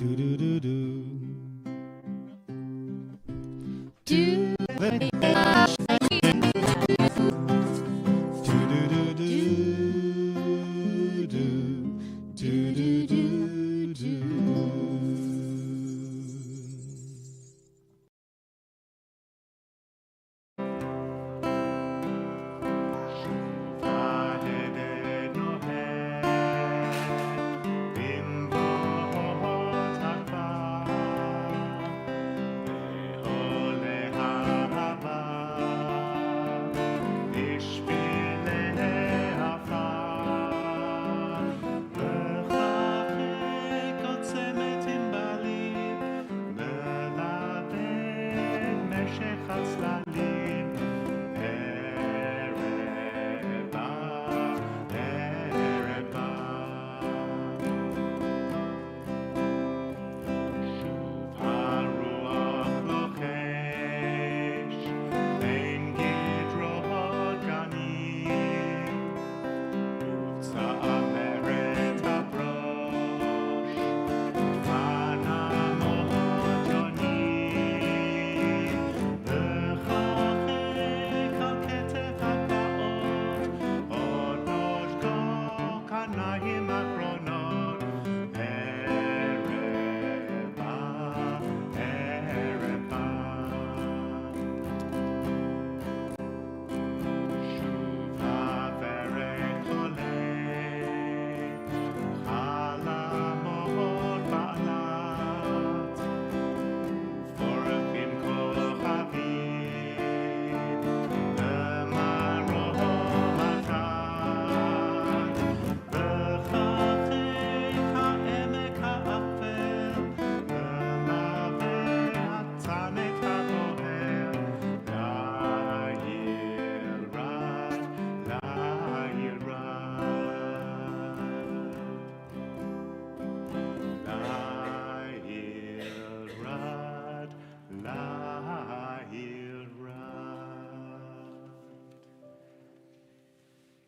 Do do do do. Do the do do do do do do do do.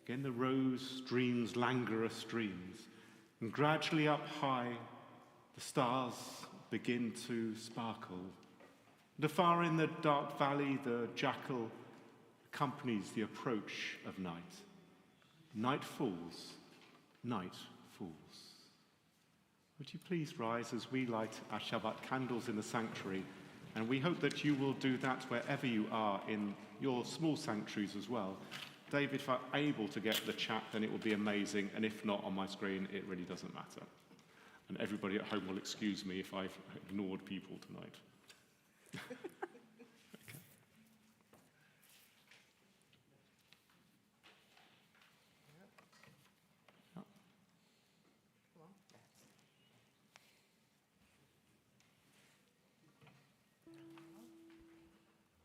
Again, the rose streams languorous streams, and gradually up high, the stars begin to sparkle. And afar in the dark valley, the jackal accompanies the approach of night. Night falls, night falls. Would you please rise as we light our Shabbat candles in the sanctuary, and we hope that you will do that wherever you are in your small sanctuaries as well. David, if I'm able to get the chat, then it will be amazing, and if not on my screen, it really doesn't matter. And everybody at home will excuse me if I've ignored people tonight. Okay.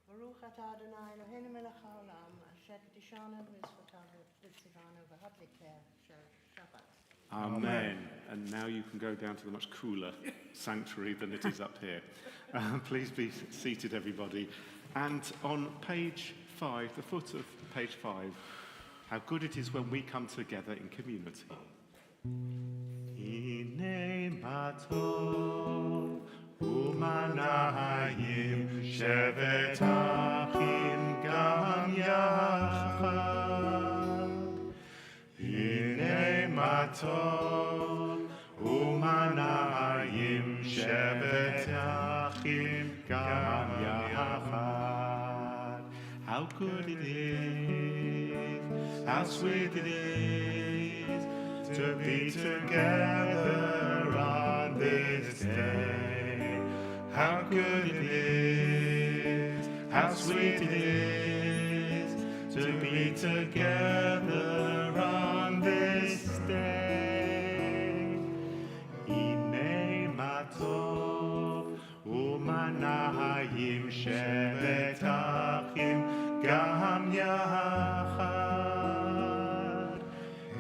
Baruch atah Adonai Eloheinu melech haolam, asher k'tishanu v'zvotanu v'tzivanu v'hadlikeh Shabbat. Amen. And now you can go down to the much cooler sanctuary than it is up here. Please be seated, everybody. And on page 5, the foot of page 5, how good it is when we come together in community. Hine matov umanayim shevet achim gam yachad. Hine matov umanayim shevet achim gam yachad. How good it is, how sweet it is to be together on this day. How good it is, how sweet it is to be together on this day. Hine matov umanayim shevet achim gam yachad.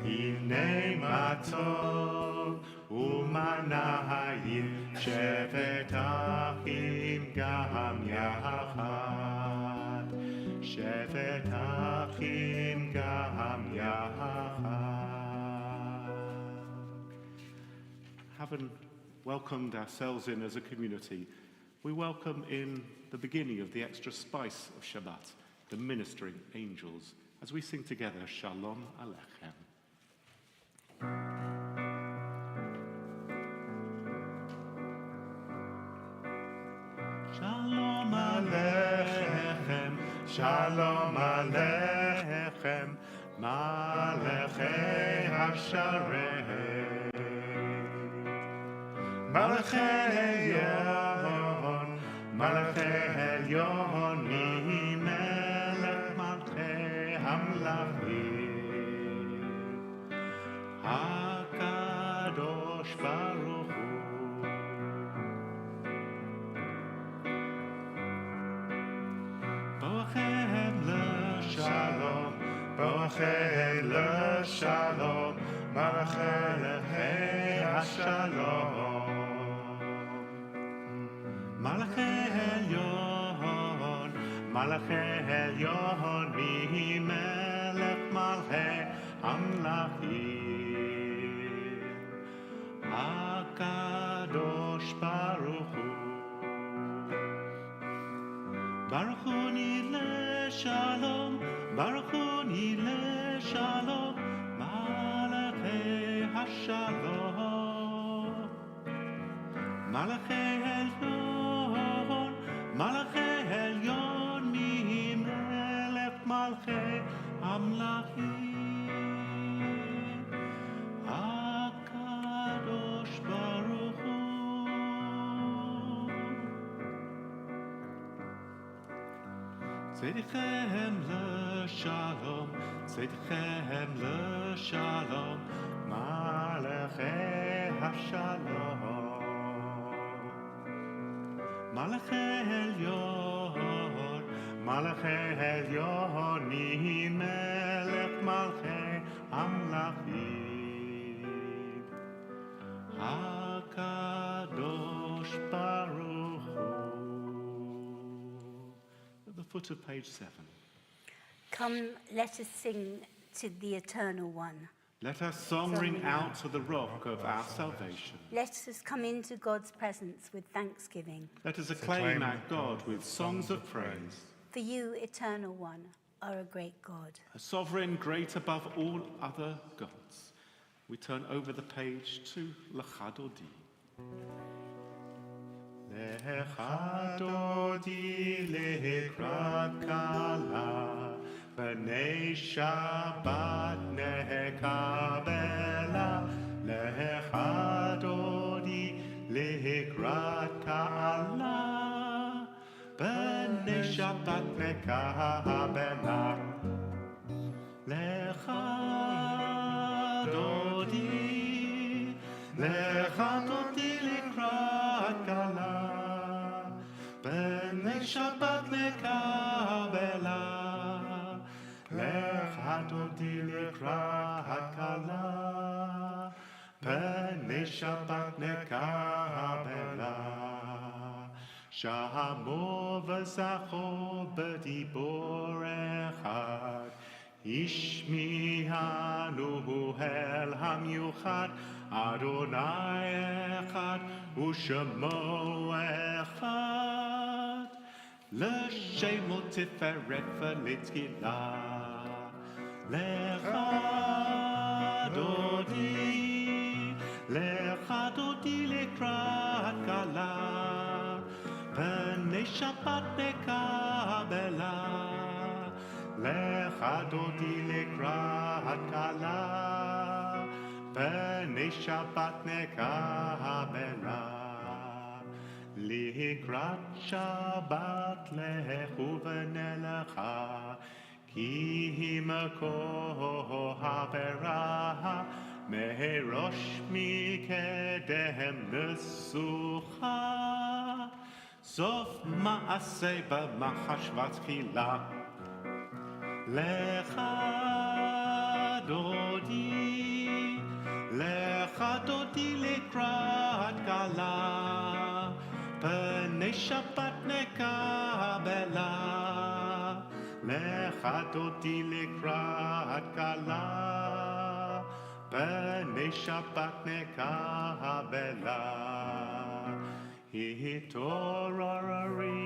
Hine matov umanayim shevet achim gam yachad. Shevet achim gam yachad. Haven't welcomed ourselves in as a community, we welcome in the beginning of the extra spice of Shabbat, the ministering angels, as we sing together, Shalom Aleichem. Shalom Aleichem, Shalom Aleichem, Malachei HaSharei, Malachei Elyon, Malachei Elyon, Melech Malchei Hamlachim, HaKadosh Baruch Hu. Boachem l'shalom, Boachem l'shalom, Malachei HaShalom, Malachei Elyon, Malachei Elyon, Melech Malchei Hamlachim, HaKadosh Baruch Hu. Baruch Hu Nile Shalom, Baruch Hu Nile Shalom, Malachei HaShalom, Malachei Elyon, Malachei Elyon, Melech Malchei Hamlachim, HaKadosh Baruch Hu. Tzedichem l'shalom, Tzedichem l'shalom, Malachei HaShalom, Malachei Elyon, Malachei Elyon, Melech Malchei Hamlachim, HaKadosh Baruch Hu. At the foot of page 7. Come, let us sing to the Eternal One. Let our song ring out to the rock of our salvation. Let us come into God's presence with thanksgiving. Let us acclaim our God with songs of praise. For you, Eternal One, are a great God. A sovereign great above all other gods. We turn over the page to Lecha Dodi. Lecha Dodi lekrat kala, b'nei Shabbat nekabela. Lecha Dodi lekrat kala, b'nei Shabbat nekabela. Lecha Dodi, Lecha Dodi lekrat kala, b'nei Shabbat nekabela. Lecha Dodi lekrat kala, b'nei Shabbat nekabela. Shamo v'zacho b'dibor echad, Ishmihanu el hamyuchad, Adonai echad, Ushemo echad. L'shemo tiferet v'litzkila, Lecha Dodi, Lecha Dodi lekrat kala, b'nei Shabbat nekabela. Lecha Dodi lekrat kala, b'nei Shabbat nekabela. Likrat Shabbat lechu v'nelecha, ki himako habera, merosh mikedem nesucha. Sof ma'aseh b'machashvat tchila. Lecha Dodi, Lecha Dodi lekrat kala, b'nei Shabbat nekabela. Lecha Dodi lekrat kala, b'nei Shabbat nekabela. Hitorari,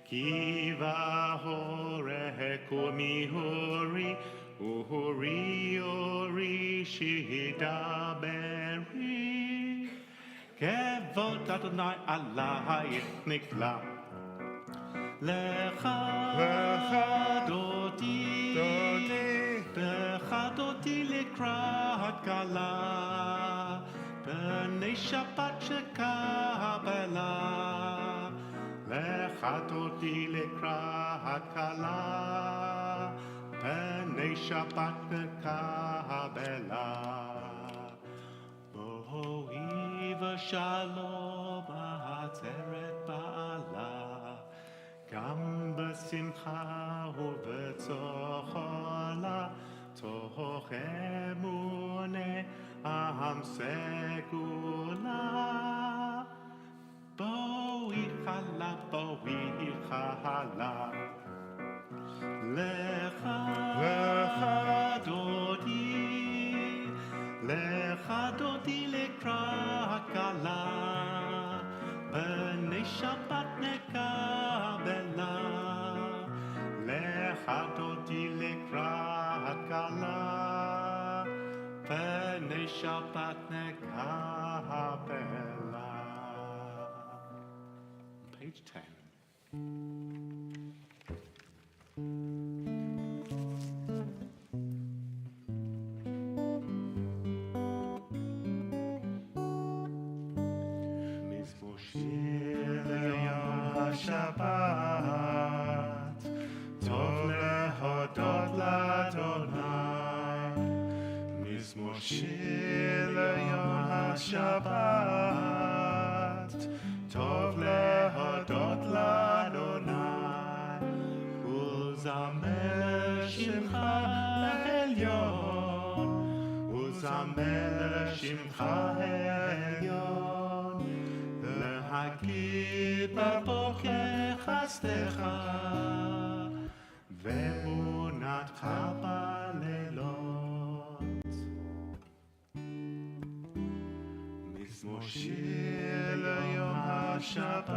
Kiva hore komi hori, uhuri ori shidaberi. Kevod Adonai Allah nikla. Lecha doti likrat kala. B'nei Shabbat shekabela. Lecha doti likrat kala. B'nei Shabbat shekabela. Bohi v'shalom ha'atzeret ba'ala. Gam b'simcha u'b'tzochola. Toch emune aham segula. Bohi chala, Lecha dodi lekrat kala. B'nei Shabbat nekabela. Lecha dodi lekrat kala. B'nei Shabbat nekabela. Page 10. Shabbat, Tov lehodot l'Adonai, Mizmoshir leyom HaShabbat, Tov lehodot l'Adonai, Uzamer shimcha elyon, Uzamer shimcha elyon, להגיד בבוקר חסדך ואמונתך בלילות. מזמור שיר ליום השבת,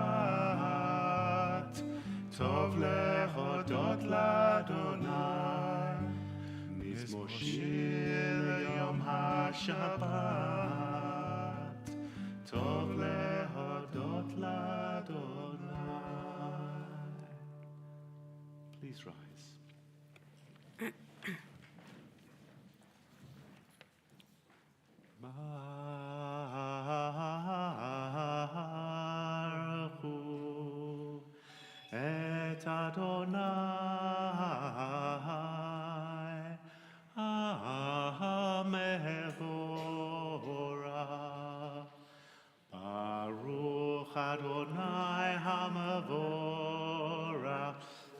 טוב להודות לאדוני. מזמור שיר ליום השבת, טוב להודות לאדוני. Please rise. Baruchu et Adonai HaMevorach. Baruch Adonai HaMevorach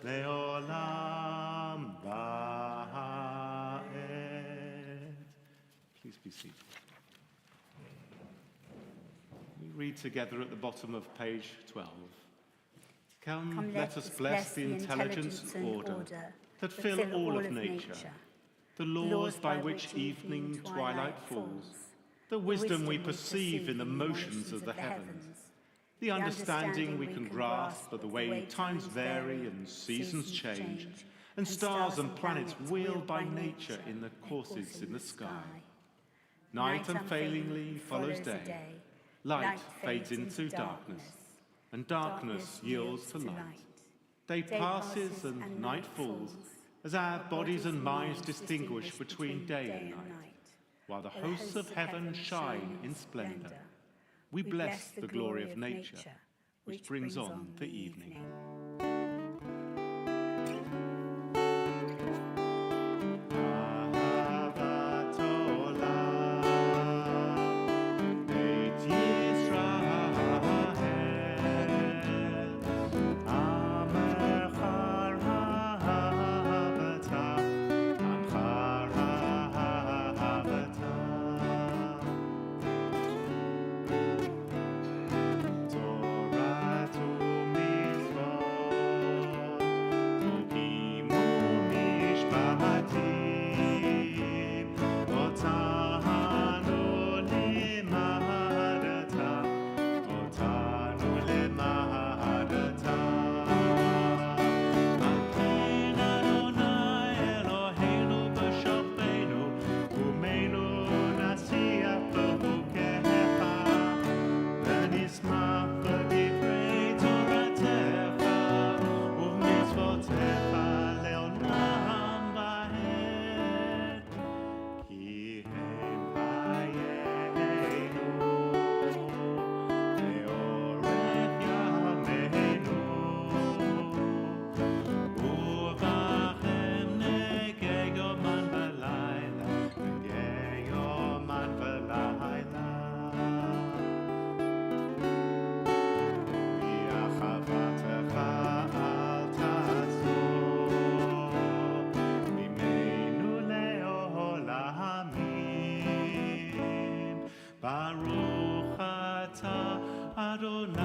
leolam va'ed. Please be seated. We read together at the bottom of page 12. Come, let us bless the intelligence and order that fill all of nature, the laws by which evening twilight falls, the wisdom we perceive in the motions of the heavens, the understanding we can grasp of the way times vary and seasons change, and stars and planets wheel by nature in the courses in the sky. Night unfailingly follows day, light fades into darkness, and darkness yields to light. Day passes and night falls, as our bodies and minds distinguish between day and night. While the hosts of heaven shine in splendor, we bless the glory of nature, which brings on the evening. Baruch atah Adonai,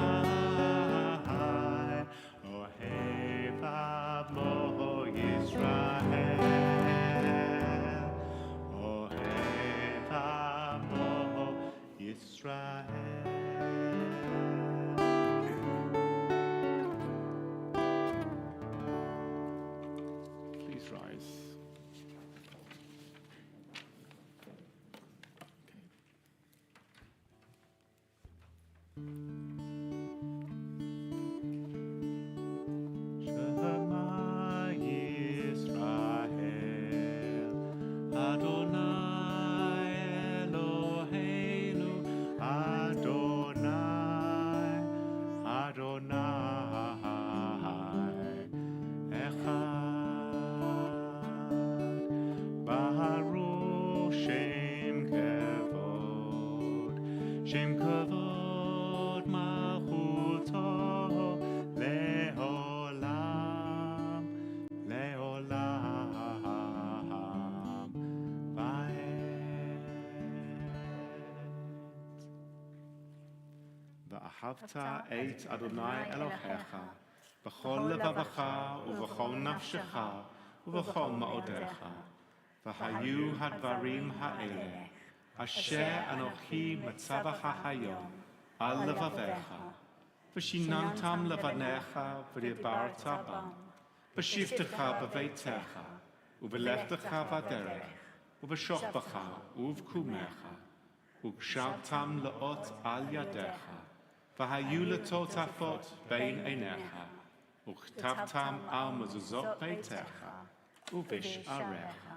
Ohev Amo Yisrael, Ohev Amo Yisrael. Please rise. Shema Yisrael, Adonai Eloheinu, Adonai, Adonai Echad. Baruch Shem Kavod, Shem Kavod Malchuto Leolam, Leolam Vaed. V'ahavta et Adonai Elohecha b'chol levavecha u'v'chol nafshecha u'v'chol ma'odecha. V'hayu hadvarim ha'eleh asher anochi metzavacha hayom al levavecha. V'shinantam levanecha v'dibarta bam. V'shivtecha b'veitecha u'v'lechtecha v'derech u'v'shochbecha u'v'kumecha u'kshavtam le'ot al yadecha. V'hayu letotafot bein einecha u'chtavtam al mezuzot beitecha u'v'sharecha.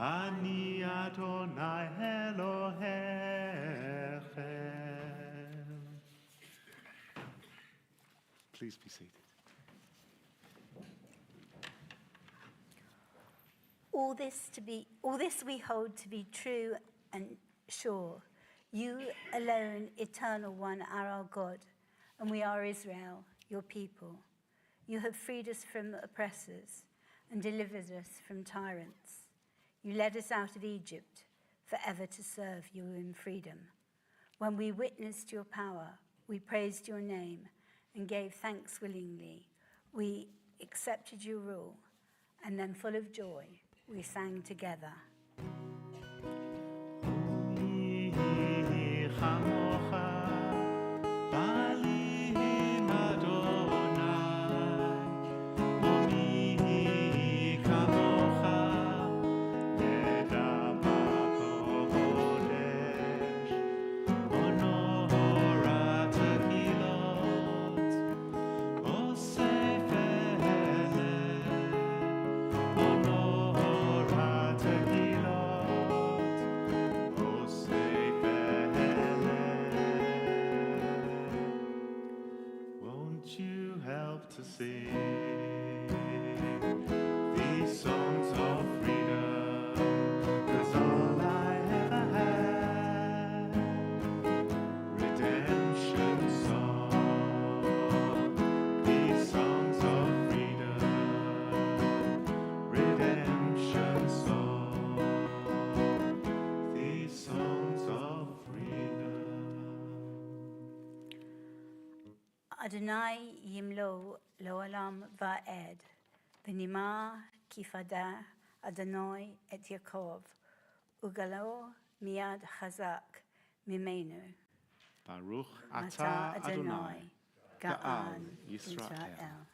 Ani Adonai Elohechem. Please be seated. All this we hold to be true and sure. You alone, eternal one, are our God, and we are Israel, your people. You have freed us from oppressors and delivered us from tyrants. You led us out of Egypt, forever to serve you in freedom. When we witnessed your power, we praised your name and gave thanks willingly. We accepted your rule, and then full of joy, we sang together. To sing these songs of freedom, 'cause all I ever had, redemption Adonai yimlo lo'olam va'ed, v'nima kifada Adonai et Yaakov, ugalo miad chazak mimenu. Baruch Ata atah Adonai, Ga'al Yisrael.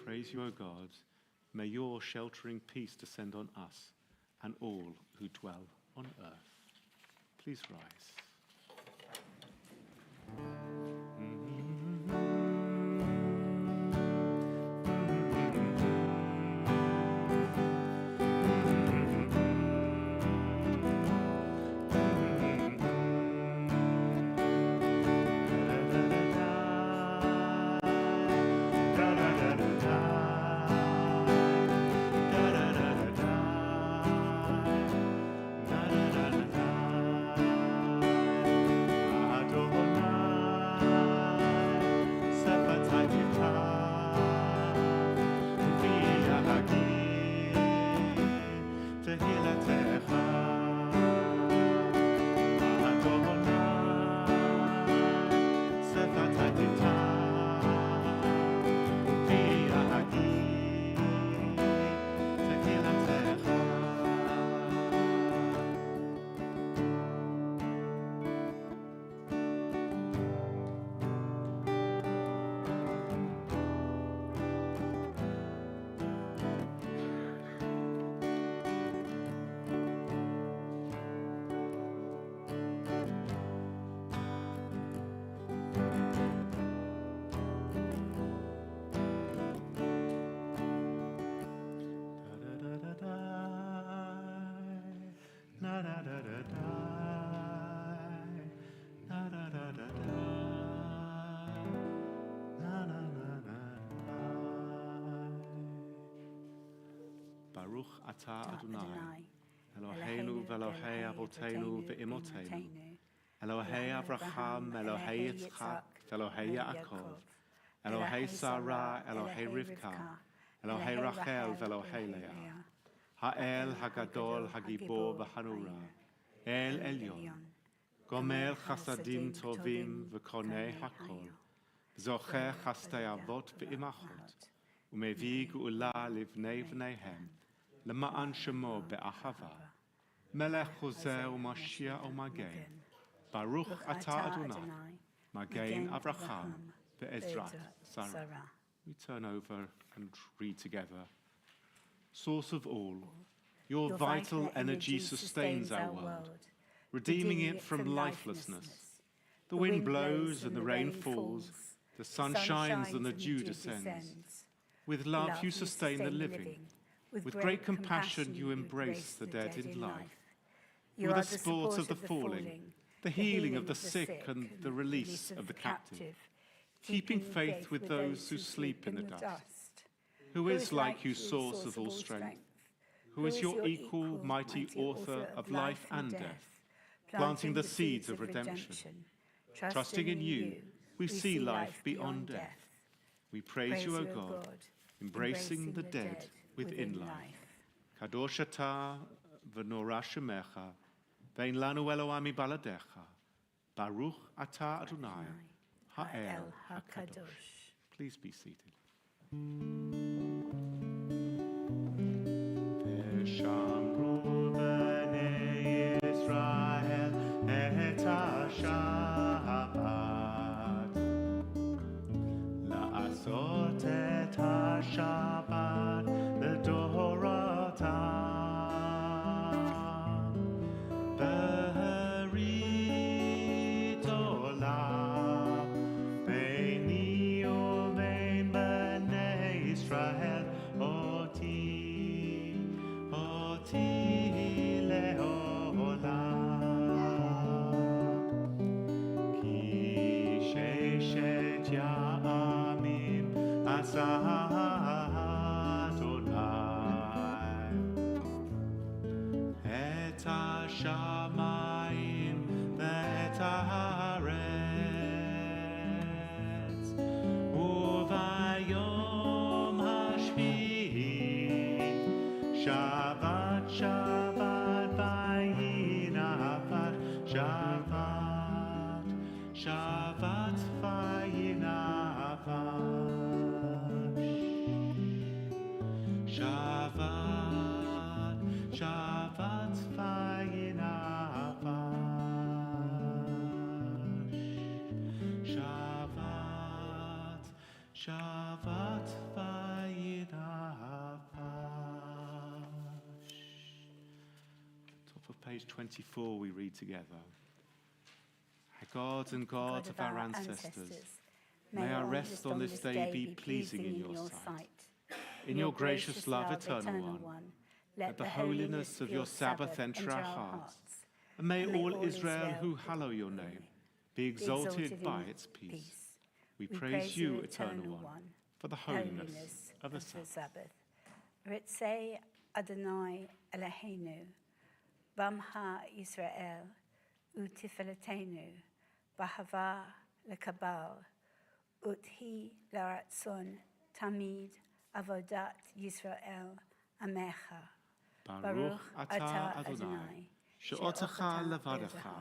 Praise you, O God. May your sheltering peace descend on us and all who dwell on earth. Please rise. Baruch atah Adonai, Eloheinu v'Elohei Avotenu v'Imotenu, Elohei Avraham, Elohei Yitzchak, Elohei Yaakov, Elohei Sarah, Elohei Rivka, Elohei Rachel v'Elohei Leah, Ha'el Hagadol Hagibor v'Hanura, El Elyon, Gomer Chasadim Tovim v'Konei Hakol, Zocher Chastei Avot v'Imachot, Umevi Geula Livnei V'neihem, למען שמו באהבה, מלך חוזר ומשיח ומגן, ברוך אתה אדוני, מגן אברהם ועזרת Sarah. We turn over and read together. Source of all, your vital energy sustains our world, redeeming it from lifelessness. The wind blows and the rain falls, the sun shines and the dew descends. With love you sustain the living. With great compassion you embrace the dead in life. You are the support of the falling, the healing of the sick and the release of the captive, keeping faith with those who sleep in the dust. Who is like you, source of all strength? Who is your equal, mighty author of life and death, planting the seeds of redemption? Trusting in you, we see life beyond death. We praise you, O God, embracing the dead within life. Kadosh atah v'norah shemecha, ve'en lanu Elohim baladecha. Baruch atah Adonai, ha'el hakadosh. Please be seated. V'shamru b'nei Yisrael et ha-Shabbat, la'asot et ha-Shabbat l'dorotam, berit olam, beini uvein b'nei Yisrael, oti le'olam. Ki sheshet ya'amim asa Adonai, et ha-shamayim ve'et haaretz, uvayom hashvi'i Shabbat, Shabbat, vayinafar, Shabbat, Shabbat, vayinafar, Shabbat, Shabbat, vayinafar, Shabbat, Shabbat, vayinafar. Top of page 24 we read together. Our God and God of our ancestors, may our rest on this day be pleasing in your sight. In your gracious love, eternal one, let the holiness of your Sabbath enter our hearts. And may all Israel who hallow your name be exalted by its peace. We praise you, eternal one, for the holiness of the Sabbath. Ritzei Adonai Eloheinu, Bamha Yisrael, Utifeletenu, Bahava lekabal, Uthi laratzon, Tamid Avodat Yisrael, Amecha. Baruch atah Adonai, she'otacha levadecha,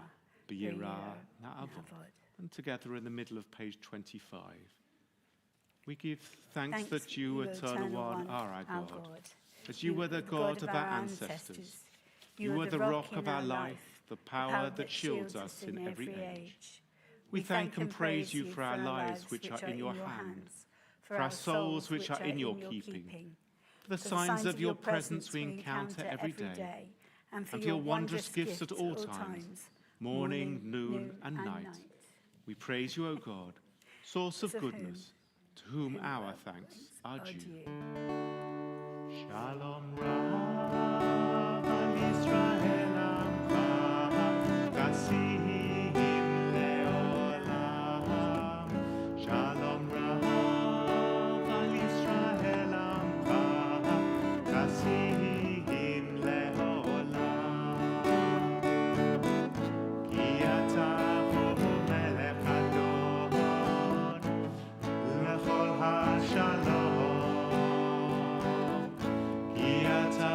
b'yirah na'avod. And together in the middle of page 25, we give thanks that you, eternal one, are our God. As you were the God of our ancestors, you are the rock of our life, the power that shields us in every age. We thank and praise you for our lives which are in your hands, for our souls which are in your keeping, for the signs of your presence we encounter every day, and for your wondrous gifts at all times, morning, noon, and night. We praise you, O God, source of goodness, to whom our thanks are due. Shalom Rav al Yisrael Amcha, Kasim le'olam. Shalom Rav al Yisrael Amcha, Kasim le'olam. Ki atah hu melech adon, lechol hashalom. Ki atah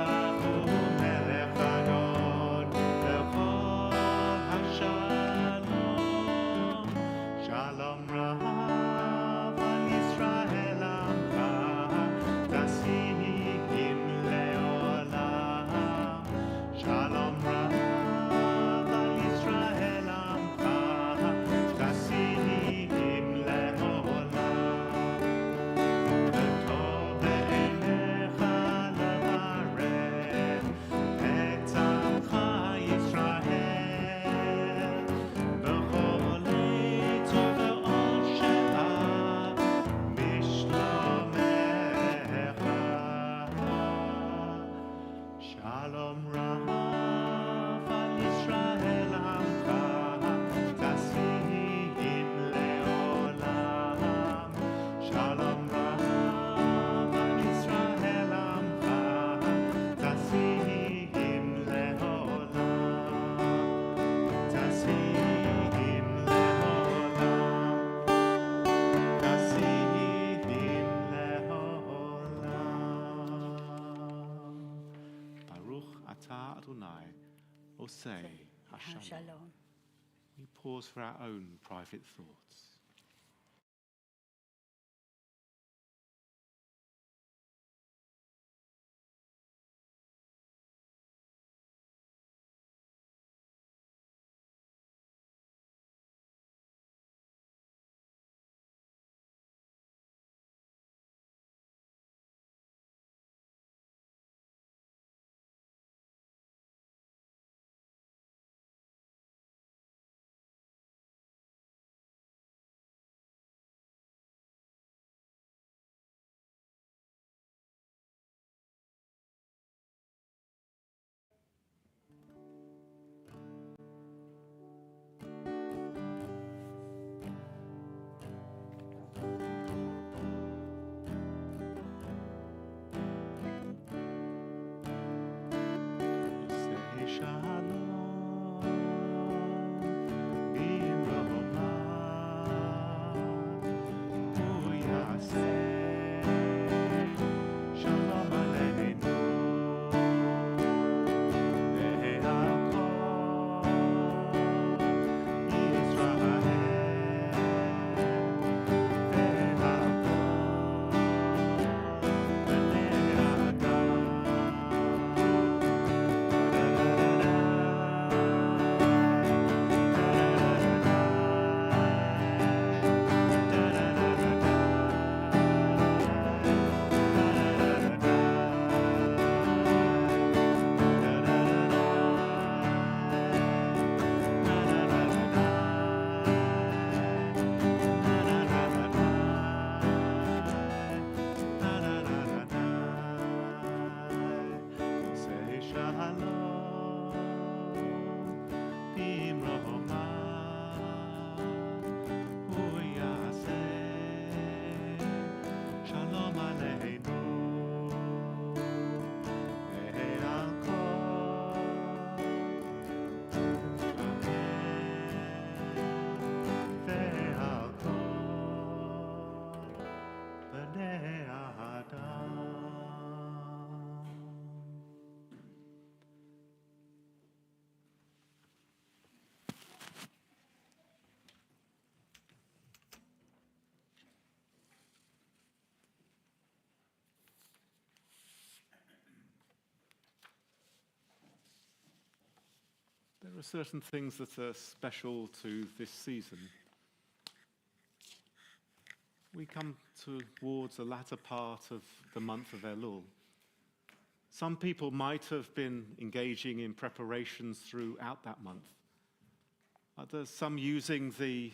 Adonai, Osei Hashalom. Shalom. We pause for our own private thoughts. There are certain things that are special to this season. We come towards the latter part of the month of Elul. Some people might have been engaging in preparations throughout that month. Others, some using the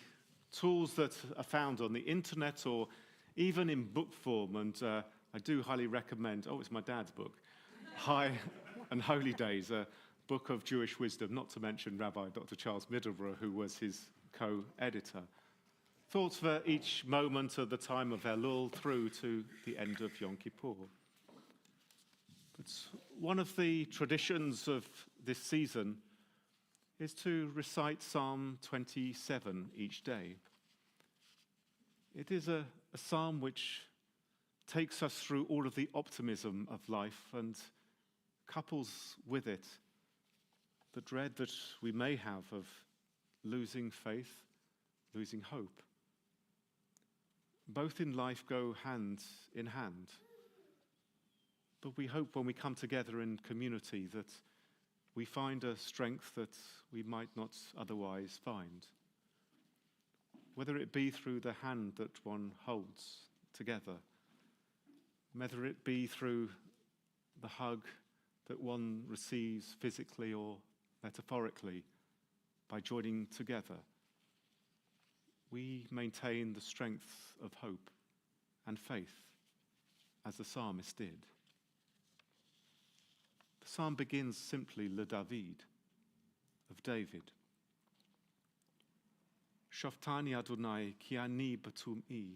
tools that are found on the internet or even in book form. And I do highly recommend, it's my dad's book, High and Holy Days, a book of Jewish wisdom, not to mention Rabbi Dr. Charles Middleborough, who was his co-editor. Thoughts for each moment of the time of Elul through to the end of Yom Kippur. But one of the traditions of this season is to recite Psalm 27 each day. It is a psalm which takes us through all of the optimism of life and couples with it the dread that we may have of losing faith, losing hope. Both in life go hand in hand. But we hope when we come together in community that we find a strength that we might not otherwise find. Whether it be through the hand that one holds together, whether it be through the hug that one receives physically or metaphorically by joining together, we maintain the strength of hope and faith as the psalmist did. The psalm begins simply Le David, of David. Shoftani Adonai ki ani batum'i,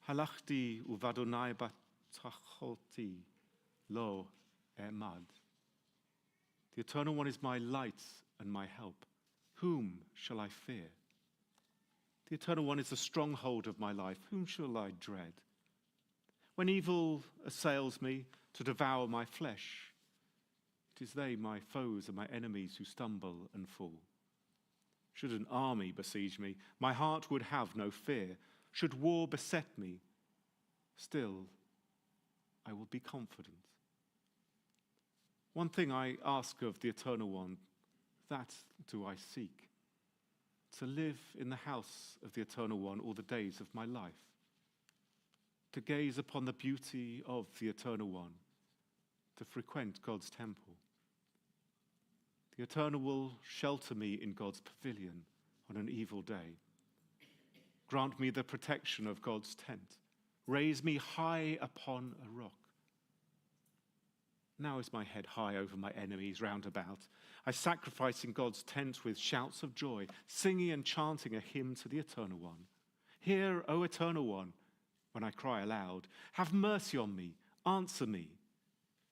halachti uvadonai batacholti lo emad. The Eternal One is my light and my help. Whom shall I fear? The Eternal One is the stronghold of my life. Whom shall I dread? When evil assails me to devour my flesh, it It is they, my foes and my enemies, who stumble and fall. Should an army besiege me, my heart would have no fear. Should war beset me, still I will be confident. One thing I ask of the Eternal One, that do I seek, to live in the house of the Eternal One all the days of my life, to gaze upon the beauty of the Eternal One, to frequent God's temple. The Eternal will shelter me in God's pavilion on an evil day. Grant me the protection of God's tent. Raise me high upon a rock. Now is my head high over my enemies round about. I sacrifice in God's tent with shouts of joy, singing and chanting a hymn to the Eternal One. Hear, O Eternal One, when I cry aloud. Have mercy on me, answer me.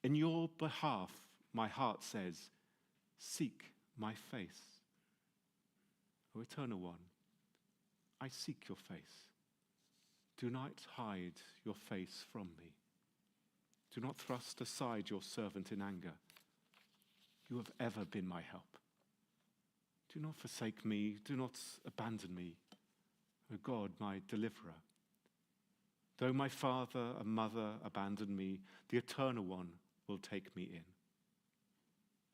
In your behalf, my heart says, seek my face. O Eternal One, I seek your face. Do not hide your face from me. Do not thrust aside your servant in anger. You have ever been my help. Do not forsake me. Do not abandon me, O God, my deliverer. Though my father and mother abandon me, the Eternal One will take me in.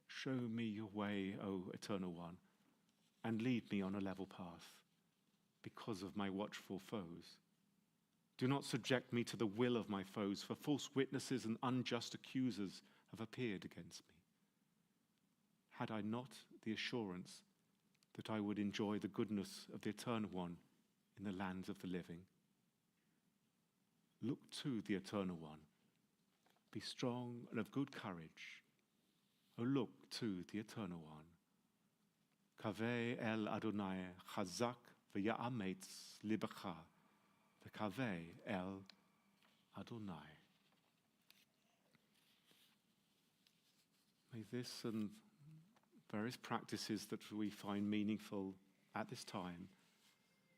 Show me your way, O Eternal One, and lead me on a level path because of my watchful foes. Do not subject me to the will of my foes, for false witnesses and unjust accusers have appeared against me. Had I not the assurance that I would enjoy the goodness of the Eternal One in the land of the living? Look to the Eternal One. Be strong and of good courage. O look to the Eternal One. Kaveh el Adonai chazak v'ya'ametz libecha. V'kaveh el Adonai. May this and various practices that we find meaningful at this time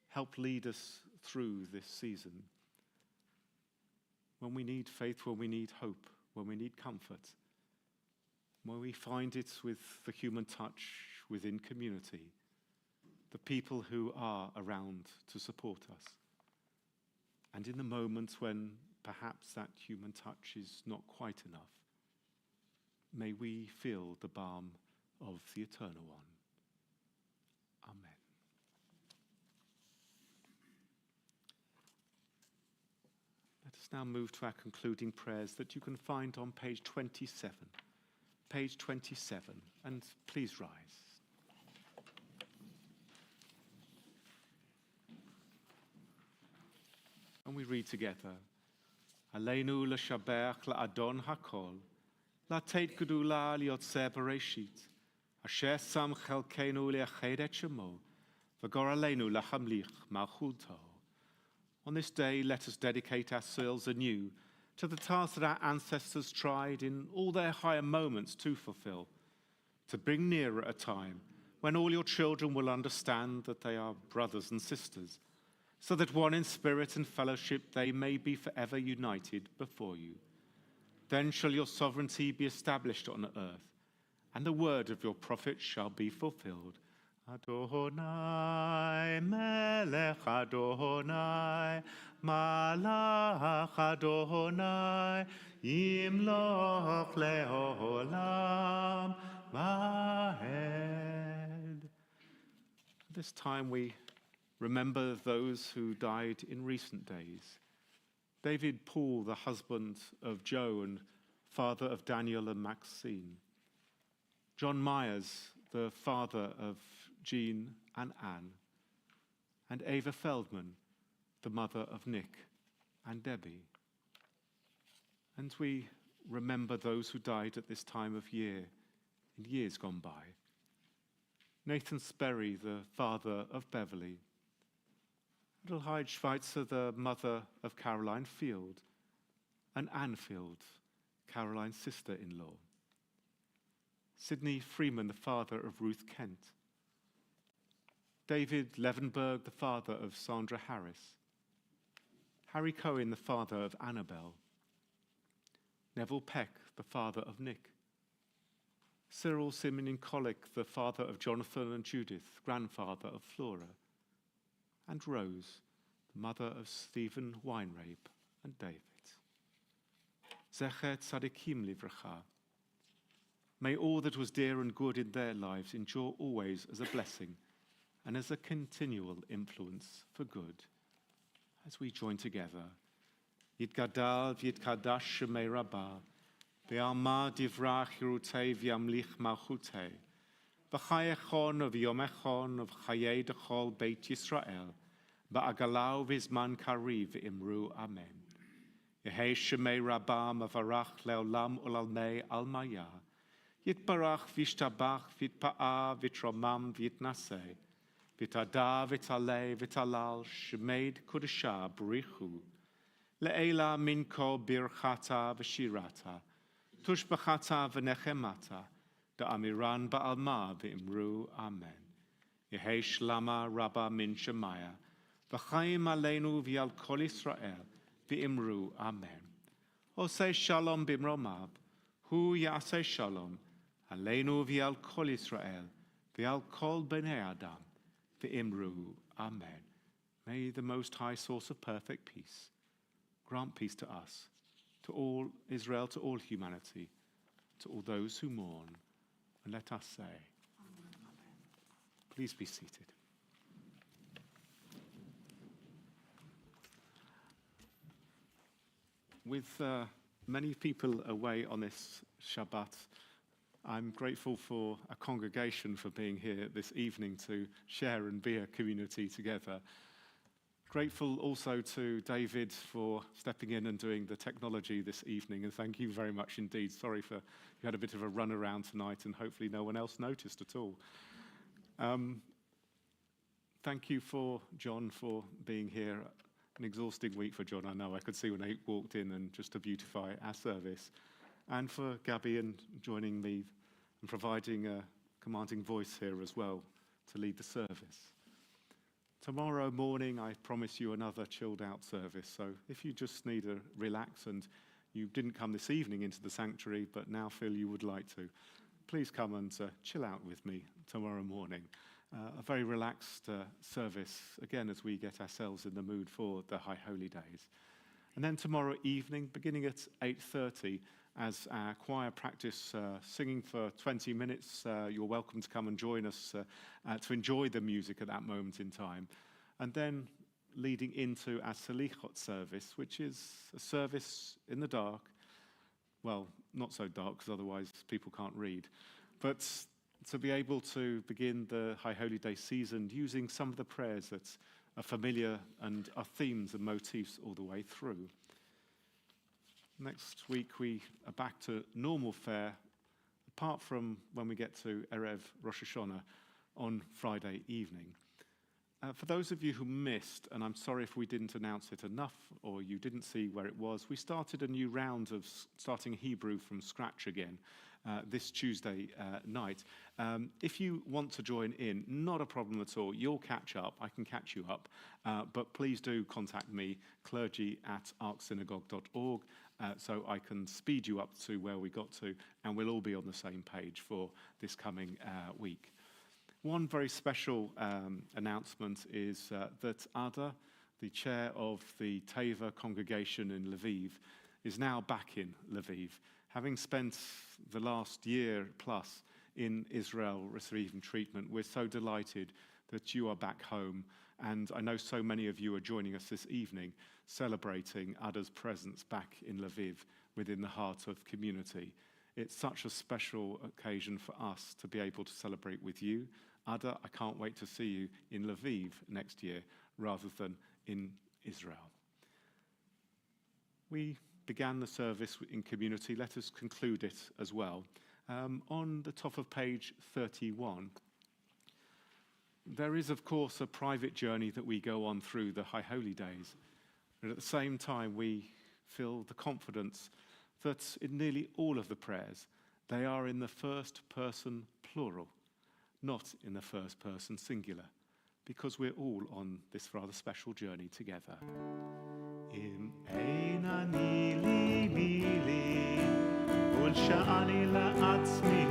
help lead us through this season. When we need faith, when we need hope, when we need comfort, when we find it with the human touch within community, the people who are around to support us. And in the moments when perhaps that human touch is not quite enough, may we feel the balm of the Eternal One. Amen. Let us now move to our concluding prayers that you can find on page 27. Page 27, and please rise. And we read together, Aleinu l'shabech la'adon hakol, la'teit gedula li'otzeh bereshit, asher sam chelkeinu li'ached et shemo, v'gor aleinu la'hamlich malchuto. On this day, let us dedicate ourselves anew to the task that our ancestors tried in all their higher moments to fulfill, to bring nearer a time when all your children will understand that they are brothers and sisters, so that one in spirit and fellowship they may be forever united before you. Then shall your sovereignty be established on earth, and the word of your prophet shall be fulfilled. Adonai, Melech Adonai, Malach Adonai, Yimloch Leolam Vaed. This time we remember those who died in recent days. David Paul, the husband of Joe and father of Daniel and Maxine. John Myers, the father of Jean and Anne. And Ava Feldman, the mother of Nick and Debbie. And we remember those who died at this time of year, in years gone by. Nathan Sperry, the father of Beverly. Adelheid Schweitzer, the mother of Caroline Field, and Anne Field, Caroline's sister-in-law. Sidney Freeman, the father of Ruth Kent. David Levenberg, the father of Sandra Harris. Harry Cohen, the father of Annabelle. Neville Peck, the father of Nick. Cyril Simeon Colic, the father of Jonathan and Judith, grandfather of Flora, and Rose, the mother of Stephen Weinrabe and David. Zecher Tzadikim Livracha. May all that was dear and good in their lives endure always as a blessing and as a continual influence for good. As we join together, Yitgadal v'yitkadash shemei Rabbah, v'alma divrach hirutei v'yamlich malchutei, v'chai echon v'yom echon v'chayei dechol Beit Yisrael, ba'agalau v'zman kariv v'imru amen. Yehei shemei Rabbah mavarach le'olam ulalmei almaya, Yitbarach v'yishtabach v'yitpa'a v'yitromam v'yitnaseh, v'yitada v'yitaleh v'yitalal shemeid kudesha b'richu, le'ela min kol birchata v'shirata, tushbachata v'nechemata, da'amiran ba'alma v'imru amen. Yehei shlama rabba min shemaya, v'chaim aleinu v'yal kol Yisrael, v'imru amen. Osei shalom b'imromav, hu ya'aseh shalom, aleinu v'yal kol Yisrael, v'yal kol b'nei Adam, v'imru amen. May the Most High source of perfect peace grant peace to us, to all Israel, to all humanity, to all those who mourn. And let us say, amen. Please be seated. With many people away on this Shabbat, I'm grateful for a congregation for being here this evening to share and be a community together. Grateful also to David for stepping in and doing the technology this evening, and thank you very much indeed. Sorry for you had a bit of a run around tonight and hopefully no one else noticed at all. Thank you for John for being here. An exhausting week for John, I know. I could see when he walked in and just to beautify our service. And for Gabby and joining me and providing a commanding voice here as well to lead the service. Tomorrow morning, I promise you another chilled out service. So if you just need to relax and you didn't come this evening into the sanctuary, but now feel you would like to, please come and chill out with me tomorrow morning. A very relaxed service, again, as we get ourselves in the mood for the High Holy Days. And then tomorrow evening, beginning at 8:30, as our choir practice singing for 20 minutes, you're welcome to come and join us to enjoy the music at that moment in time. And then leading into our Selichot service, which is a service in the dark. Well, not so dark, because otherwise people can't read. But to be able to begin the High Holy Day season using some of the prayers that are familiar and are themes and motifs all the way through. Next week we are back to normal fare, apart from when we get to Erev Rosh Hashanah on Friday evening. For those of you who missed, and I'm sorry if we didn't announce it enough or you didn't see where it was, we started a new round of starting Hebrew from scratch again this Tuesday night. If you want to join in, not a problem at all. You'll catch up. I can catch you up. But please do contact me, clergy@arksynagogue.org, so I can speed you up to where we got to, and we'll all be on the same page for this coming week. One very special announcement is that Ada, the chair of the Teva congregation in Lviv, is now back in Lviv, having spent the last year plus in Israel receiving treatment. We're so delighted that you are back home, and I know so many of you are joining us this evening celebrating Ada's presence back in Lviv within the heart of community. It's such a special occasion for us to be able to celebrate with you. Ada, I can't wait to see you in Lviv next year rather than in Israel. We began the service in community. Let us conclude it as well. On the top of page 31, there is, of course, a private journey that we go on through the High Holy Days. But at the same time, we feel the confidence that in nearly all of the prayers, they are in the first person plural, not in the first person singular, because we're all on this rather special journey together. Im ein ani libi li, ul sha'ani la'atzmi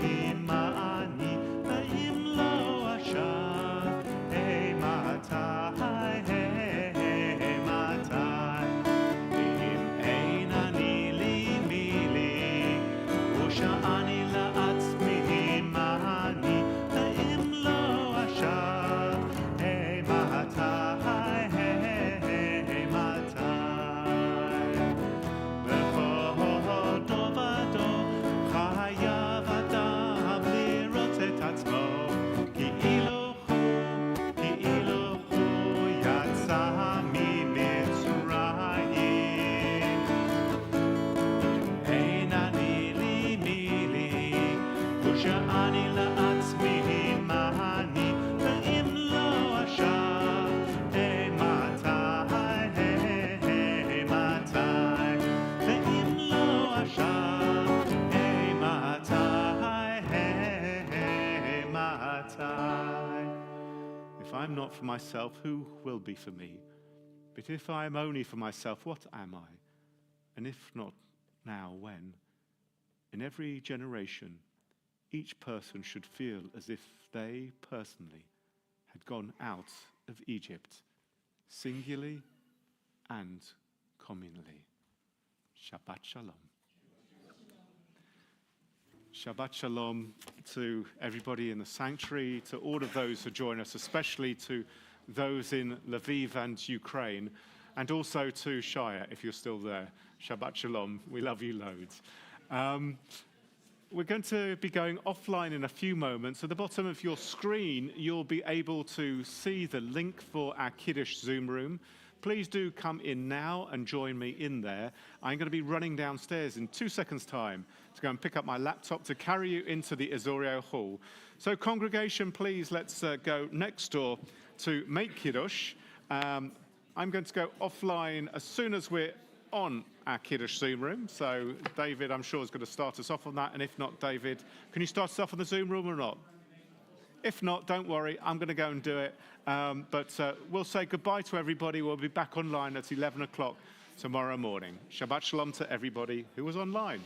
If I am not for myself, who will be for me? But if I am only for myself, what am I? And if not now, when? In every generation, each person should feel as if they personally had gone out of Egypt, singularly and communally. Shabbat Shalom. Shabbat Shalom to everybody in the sanctuary, to all of those who join us, especially to those in Lviv and Ukraine, and also to Shire, if you're still there. Shabbat Shalom. We love you loads. We're going to be going offline in a few moments. At the bottom of your screen, you'll be able to see the link for our Kiddush Zoom room. Please do come in now and join me in there. I'm going to be running downstairs in 2 seconds' time to go and pick up my laptop to carry you into the Azorio Hall. So congregation, please, let's go next door to make Kiddush. I'm going to go offline as soon as we're on our Kiddush Zoom room. So David, I'm sure, is going to start us off on that. And if not, David, can you start us off on the Zoom room or not? If not, don't worry, I'm going to go and do it. But we'll say goodbye to everybody. We'll be back online at 11 o'clock tomorrow morning. Shabbat Shalom to everybody who was online.